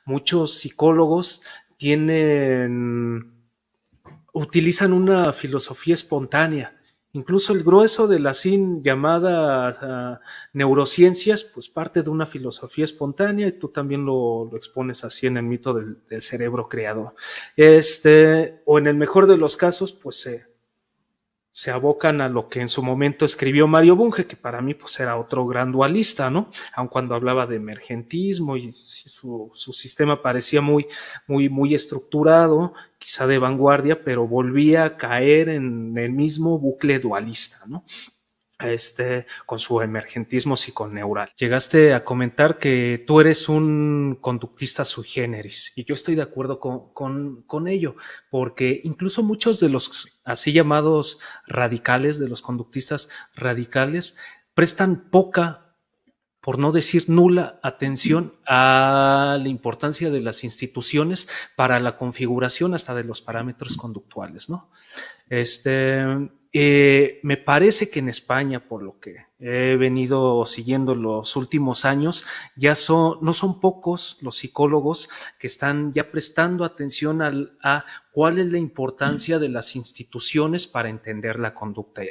muchos psicólogos utilizan una filosofía espontánea. Incluso el grueso de las llamadas neurociencias, pues parte de una filosofía espontánea, y tú también lo expones así en el mito del cerebro creador. O en el mejor de los casos, pues se abocan a lo que en su momento escribió Mario Bunge, que para mí pues era otro gran dualista, ¿no? Aun cuando hablaba de emergentismo y su sistema parecía muy estructurado, quizá de vanguardia, pero volvía a caer en el mismo bucle dualista, ¿no? Con su emergentismo psiconeural. Llegaste a comentar que tú eres un conductista sui generis, y yo estoy de acuerdo con ello, porque incluso muchos de los así llamados radicales, de los conductistas radicales, prestan poca, por no decir nula, atención a la importancia de las instituciones para la configuración hasta de los parámetros conductuales, ¿no? Me parece que en España, por lo que he venido siguiendo los últimos años, no son pocos los psicólogos que están ya prestando atención a cuál es la importancia de las instituciones para entender la conducta.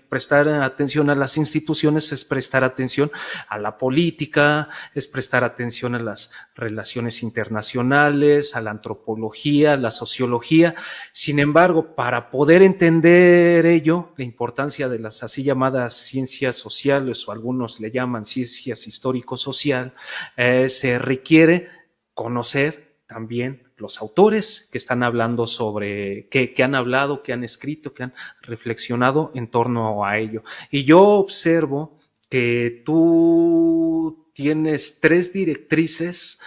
Prestar atención a las instituciones es prestar atención a la política, es prestar atención a las relaciones internacionales, a la antropología, a la sociología. Sin embargo, para poder entender ello, la importancia de las así llamadas ciencias sociales, o algunos le llaman ciencias histórico-social, se requiere conocer también los autores que están hablando sobre, que han hablado, que han escrito, que han reflexionado en torno a ello. Y yo observo que tú tienes 3 directrices,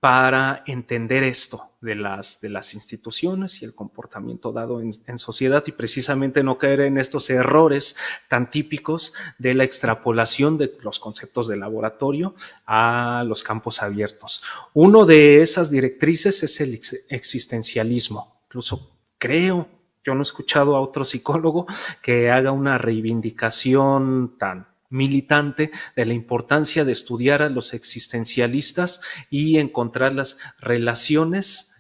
para entender esto de las instituciones y el comportamiento dado en sociedad, y precisamente no caer en estos errores tan típicos de la extrapolación de los conceptos de laboratorio a los campos abiertos. Uno de esas directrices es el existencialismo. Incluso yo no he escuchado a otro psicólogo que haga una reivindicación tan militante de la importancia de estudiar a los existencialistas y encontrar las relaciones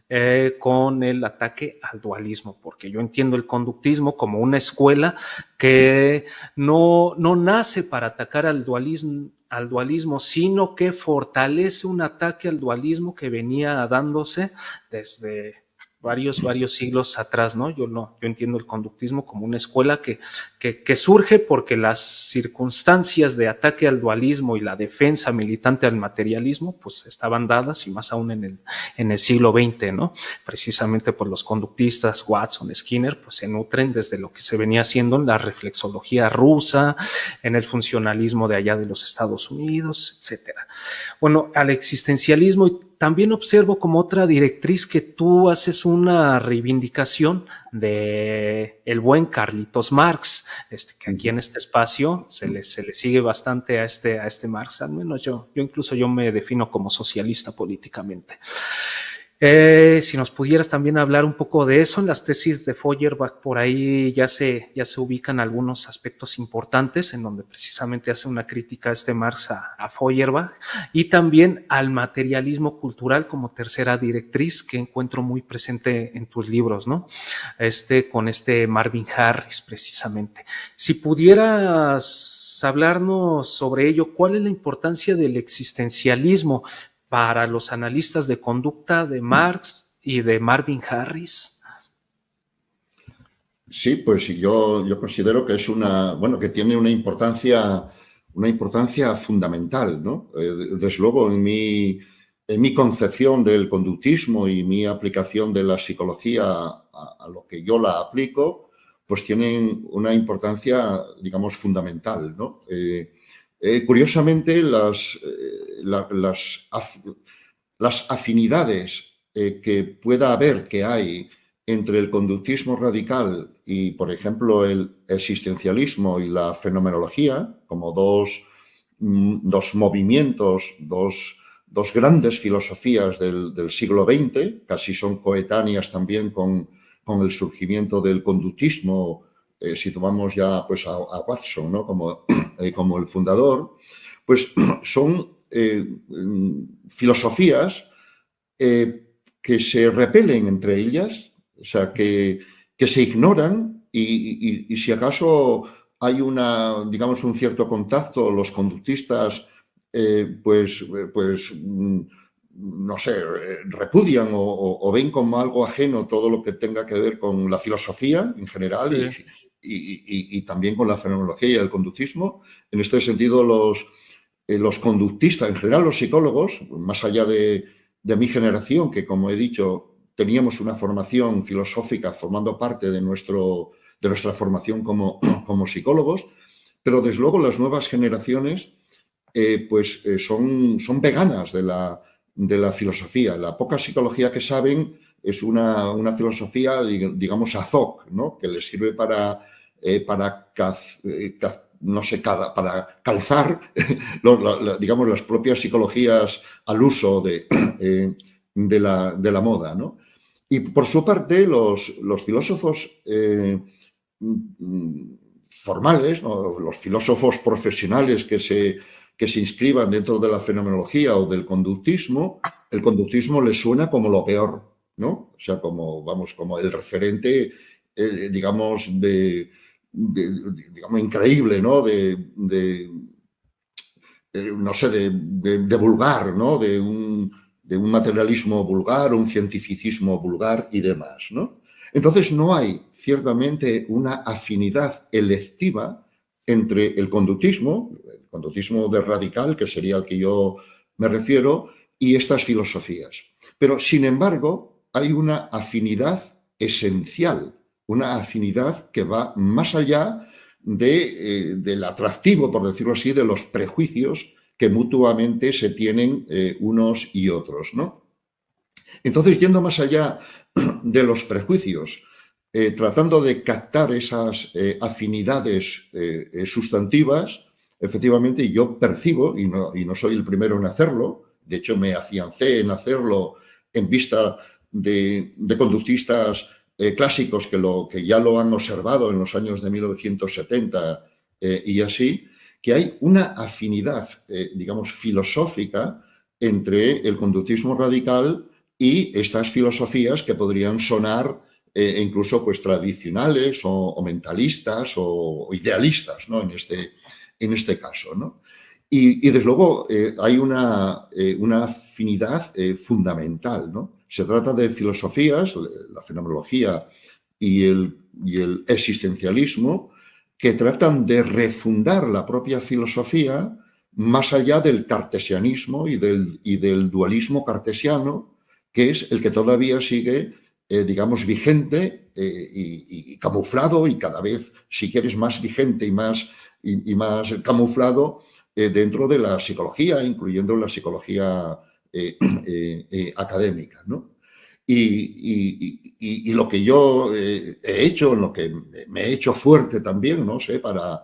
con el ataque al dualismo, porque yo entiendo el conductismo como una escuela que no nace para atacar al dualismo, sino que fortalece un ataque al dualismo que venía dándose desde varios siglos atrás, ¿no? Yo entiendo el conductismo como una escuela que surge porque las circunstancias de ataque al dualismo y la defensa militante al materialismo, pues estaban dadas, y más aún en el siglo XX, ¿no? Precisamente por los conductistas Watson, Skinner, pues se nutren desde lo que se venía haciendo en la reflexología rusa, en el funcionalismo de allá de los Estados Unidos, etcétera. Bueno, al existencialismo, y también observo como otra directriz que tú haces una reivindicación de el buen Carlitos Marx, que aquí en este espacio se le sigue bastante a este Marx, al menos yo incluso me defino como socialista políticamente. Si nos pudieras también hablar un poco de eso. En las tesis de Feuerbach por ahí ya se ubican algunos aspectos importantes en donde precisamente hace una crítica a Marx a Feuerbach, y también al materialismo cultural como tercera directriz que encuentro muy presente en tus libros, ¿no? Con Marvin Harris precisamente. Si pudieras hablarnos sobre ello, ¿cuál es la importancia del existencialismo para los analistas de conducta de Marx y de Marvin Harris? Sí, pues yo considero que es que tiene una importancia fundamental, ¿no? Desde luego, en mi concepción del conductismo y mi aplicación de la psicología a lo que yo la aplico, pues tienen una importancia, digamos, fundamental, ¿no? Curiosamente, las afinidades que pueda haber, que hay entre el conductismo radical y, por ejemplo, el existencialismo y la fenomenología, como dos movimientos, dos grandes filosofías del siglo XX, casi son coetáneas también con el surgimiento del conductismo, si tomamos ya pues a Watson, ¿no? como el fundador, pues son filosofías que se repelen entre ellas, o sea, que se ignoran y si acaso hay digamos, un cierto contacto, los conductistas, no sé, repudian o ven como algo ajeno todo lo que tenga que ver con la filosofía en general Sí. y también con la fenomenología y el conductismo. En este sentido, los conductistas, en general los psicólogos, más allá de mi generación, que como he dicho, teníamos una formación filosófica formando parte de nuestra formación como psicólogos, pero desde luego las nuevas generaciones son veganas de la filosofía. La poca psicología que saben es una filosofía, digamos, azoc, ¿no? Que les sirve para calzar, digamos, las propias psicologías al uso de la moda, ¿no? Y por su parte, los filósofos formales, ¿no? Los filósofos profesionales que se inscriban dentro de la fenomenología o del conductismo, el conductismo les suena como lo peor, ¿no? O sea, como el referente, digamos, digamos, increíble, ¿no? No sé, de vulgar, ¿no? De un materialismo vulgar, un cientificismo vulgar y demás, ¿no? Entonces no hay ciertamente una afinidad electiva entre el conductismo de radical, que sería al que yo me refiero, y estas filosofías. Pero, sin embargo, hay una afinidad esencial, una afinidad que va más allá del atractivo, por decirlo así, de los prejuicios que mutuamente se tienen unos y otros, ¿no? Entonces, yendo más allá de los prejuicios, tratando de captar esas afinidades sustantivas, efectivamente yo percibo, y no soy el primero en hacerlo, de hecho me afiancé en hacerlo en vista de conductistas clásicos que ya lo han observado en los años de 1970 y así, que hay una afinidad, digamos, filosófica entre el conductismo radical y estas filosofías que podrían sonar incluso pues tradicionales o mentalistas o idealistas, ¿no? En este caso, ¿no? Y desde luego hay una afinidad fundamental, ¿no? Se trata de filosofías, la fenomenología y el existencialismo, que tratan de refundar la propia filosofía más allá del cartesianismo y del dualismo cartesiano, que es el que todavía sigue, digamos, vigente y camuflado y cada vez, si quieres, más vigente y más camuflado dentro de la psicología, incluyendo la psicología académica, ¿no? Y lo que yo he hecho, en lo que me he hecho fuerte también, no sé, para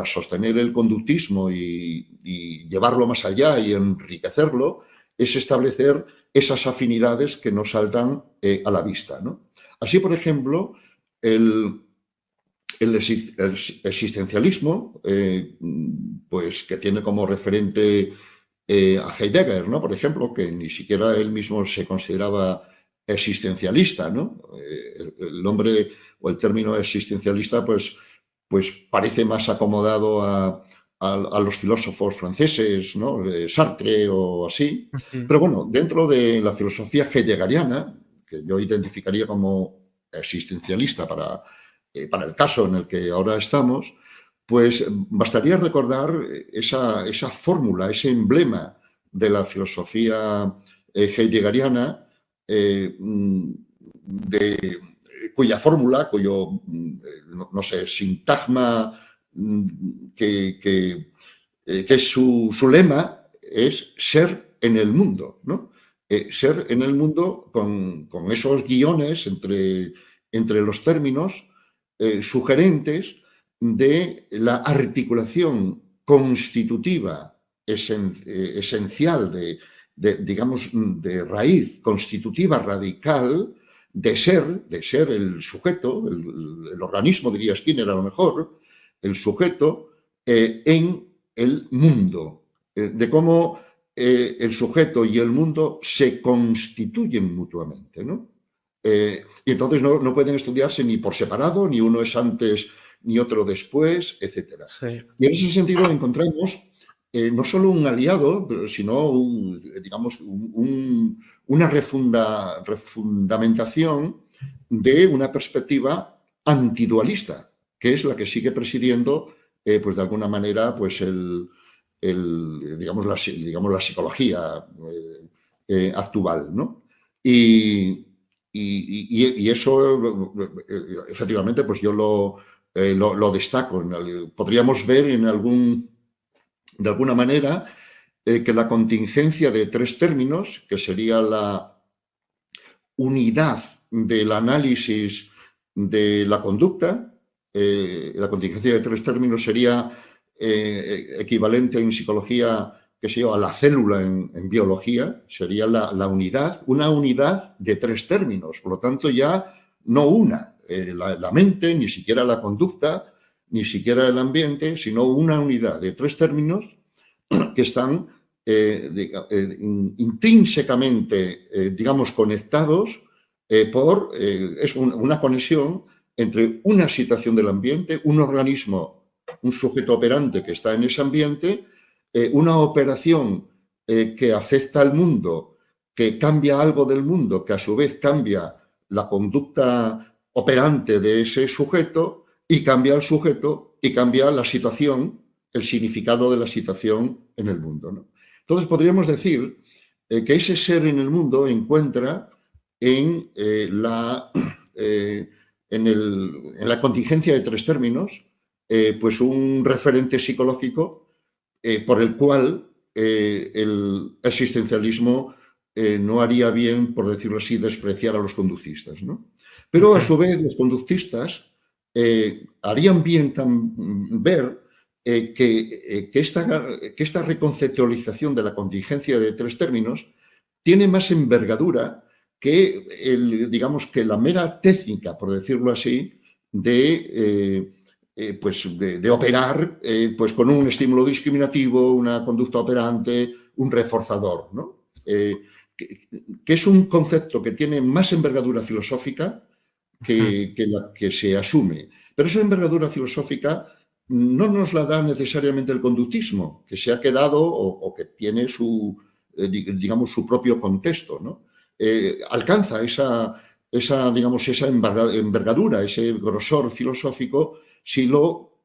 sostener el conductismo y llevarlo más allá y enriquecerlo, es establecer esas afinidades que nos saltan a la vista, ¿no? Así, por ejemplo, el existencialismo, pues que tiene como referente a Heidegger, ¿no? Por ejemplo, que ni siquiera él mismo se consideraba existencialista, ¿no? El nombre o el término existencialista, pues parece más acomodado a los filósofos franceses, ¿no? Sartre o así. Ujú. Pero bueno, dentro de la filosofía heideggeriana, que yo identificaría como existencialista para el caso en el que ahora estamos, pues bastaría recordar esa fórmula, ese emblema de la filosofía heideggeriana, cuya fórmula, cuyo, no sé, sintagma, que es su lema, es ser en el mundo, ¿no? Ser en el mundo con esos guiones entre los términos sugerentes de la articulación constitutiva esencial digamos, de raíz constitutiva radical de ser el sujeto, el organismo, diría Skinner a lo mejor, el sujeto en el mundo, de cómo el sujeto y el mundo se constituyen mutuamente, ¿no? Y entonces no pueden estudiarse ni por separado, ni uno es antes ni otro después, etc. Sí. Y en ese sentido encontramos no solo un aliado, sino una refundamentación de una perspectiva antidualista, que es la que sigue presidiendo, pues de alguna manera, pues digamos la psicología actual, ¿no? Y eso, efectivamente, pues yo lo destaco. Podríamos ver de alguna manera que la contingencia de tres términos, que sería la unidad del análisis de la conducta, la contingencia de tres términos sería equivalente en psicología, que sé yo, a la célula en biología, sería la unidad, una unidad de tres términos, por lo tanto ya no una, la mente, ni siquiera la conducta, ni siquiera el ambiente, sino una unidad de tres términos que están intrínsecamente, digamos, conectados es una conexión entre una situación del ambiente, un organismo, un sujeto operante que está en ese ambiente, una operación que afecta al mundo, que cambia algo del mundo, que a su vez cambia la conducta operante de ese sujeto y cambia al sujeto y cambia la situación, el significado de la situación en el mundo, ¿no? Entonces podríamos decir que ese ser en el mundo encuentra en la contingencia de tres términos pues un referente psicológico por el cual el existencialismo no haría bien, por decirlo así, despreciar a los conductistas, ¿no? Pero a su vez los conductistas harían bien ver que esta reconceptualización de la contingencia de tres términos tiene más envergadura que, digamos, que la mera técnica, por decirlo así, de operar pues con un estímulo discriminativo, una conducta operante, un reforzador, ¿no? Que es un concepto que tiene más envergadura filosófica que la que se asume. Pero esa envergadura filosófica no nos la da necesariamente el conductismo, que se ha quedado o que tiene digamos, su propio contexto, ¿no? Alcanza esa envergadura, ese grosor filosófico, si lo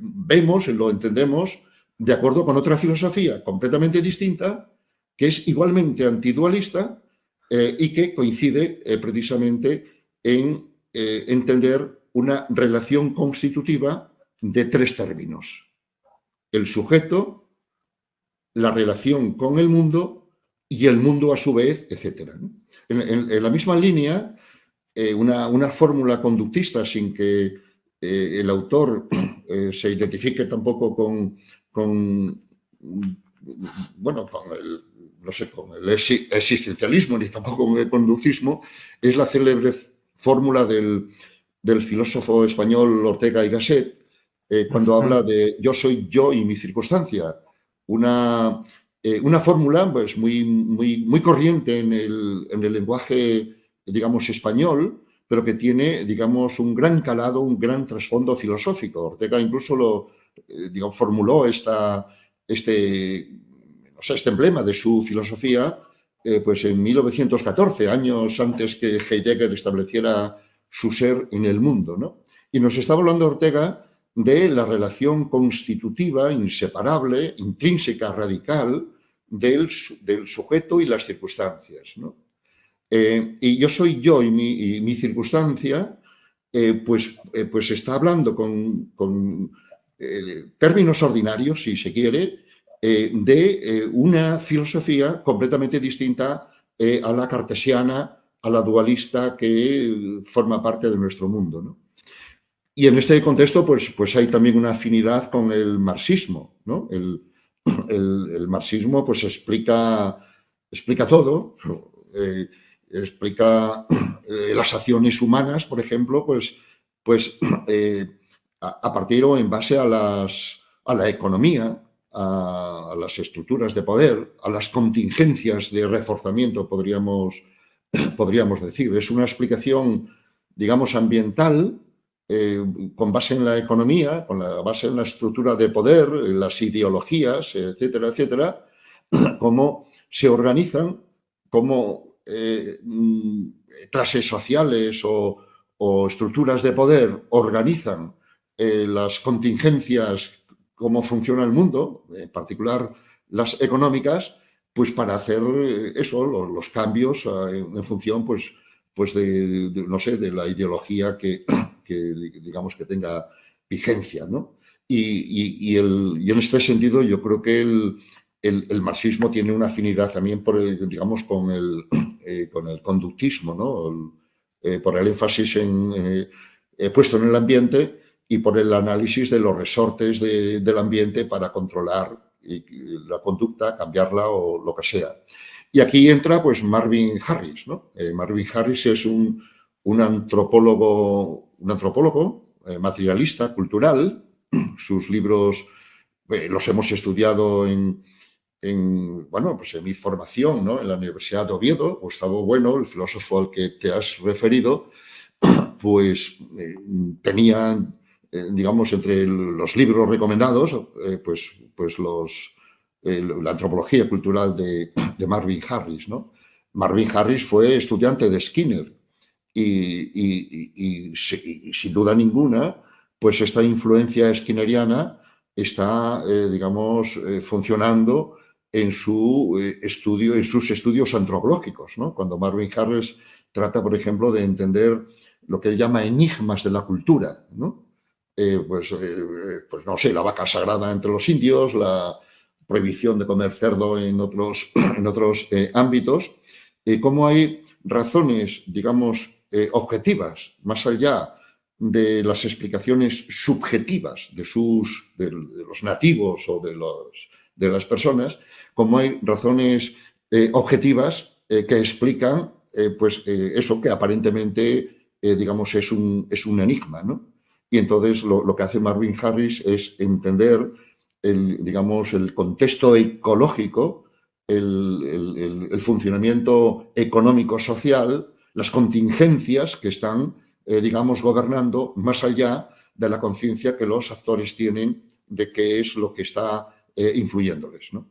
vemos, lo entendemos de acuerdo con otra filosofía completamente distinta, que es igualmente antidualista y que coincide precisamente en entender una relación constitutiva de tres términos: el sujeto, la relación con el mundo y el mundo a su vez, etc. En la misma línea, una fórmula conductista, sin que el autor se identifique tampoco con el existencialismo ni tampoco con el conductismo, es la célebre fórmula del filósofo español Ortega y Gasset, cuando habla de yo soy yo y mi circunstancia. Una fórmula pues, muy corriente en el lenguaje, digamos, español, pero que tiene, digamos, un gran calado, un gran trasfondo filosófico. Ortega incluso formuló este emblema de su filosofía pues en 1914, años antes que Heidegger estableciera su ser en el mundo, ¿no? Y nos está hablando Ortega de la relación constitutiva, inseparable, intrínseca, radical del sujeto y las circunstancias, ¿no? Y yo soy yo y mi circunstancia, pues está hablando con términos ordinarios, si se quiere, de una filosofía completamente distinta a la cartesiana, a la dualista que forma parte de nuestro mundo, ¿no? Y en este contexto, pues hay también una afinidad con el marxismo, ¿no? El marxismo pues explica todo, explica las acciones humanas, por ejemplo, pues a partir o en base a la economía, a las estructuras de poder, a las contingencias de reforzamiento, podríamos decir. Es una explicación, digamos, ambiental, con base en la economía, con la base en la estructura de poder, en las ideologías, etcétera, etcétera, cómo se organizan, cómo clases sociales o estructuras de poder organizan las contingencias, cómo funciona el mundo, en particular las económicas, pues para hacer eso, los cambios en función, pues no sé, de la ideología que digamos que tenga vigencia, ¿no? Y en este sentido yo creo que el marxismo tiene una afinidad también digamos, con el conductismo, ¿no? Por el énfasis puesto en el ambiente y por el análisis de los resortes del ambiente para controlar la conducta, cambiarla o lo que sea. Y aquí entra pues Marvin Harris, ¿no? Marvin Harris es un antropólogo materialista, cultural. Sus libros los hemos estudiado en mi formación, ¿no? En la Universidad de Oviedo. Gustavo Bueno, el filósofo al que te has referido, pues tenía, digamos, entre los libros recomendados, la antropología cultural de Marvin Harris, ¿no? Marvin Harris fue estudiante de Skinner y sin duda ninguna, pues esta influencia skinneriana está, digamos, funcionando en sus estudios antropológicos, ¿no? Cuando Marvin Harris trata, por ejemplo, de entender lo que él llama enigmas de la cultura, ¿no? Pues no sé, la vaca sagrada entre los indios, la prohibición de comer cerdo en otros ámbitos, cómo hay razones, digamos, objetivas, más allá de las explicaciones subjetivas de los nativos o de las personas, como hay razones objetivas que explican eso que aparentemente, digamos, es un enigma, ¿no? Y entonces lo que hace Marvin Harris es entender digamos, el contexto ecológico, el funcionamiento económico-social, las contingencias que están, digamos, gobernando más allá de la conciencia que los actores tienen de qué es lo que está influyéndoles, ¿no?